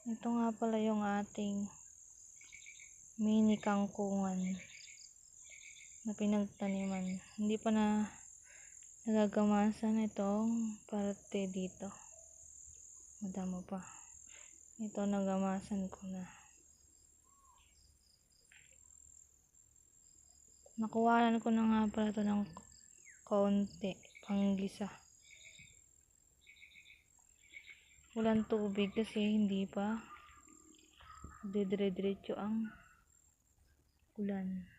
Ito nga pala yung ating mini kangkungan na pinagtaniman. Hindi pa na nagagamasan itong parte dito. Madamo pa. Ito nagamasan ko na. Nakuhanan ko na nga pala ito ng kaunti panggisa. Walang tubig kasi hindi pa dire-diretso ang ulan.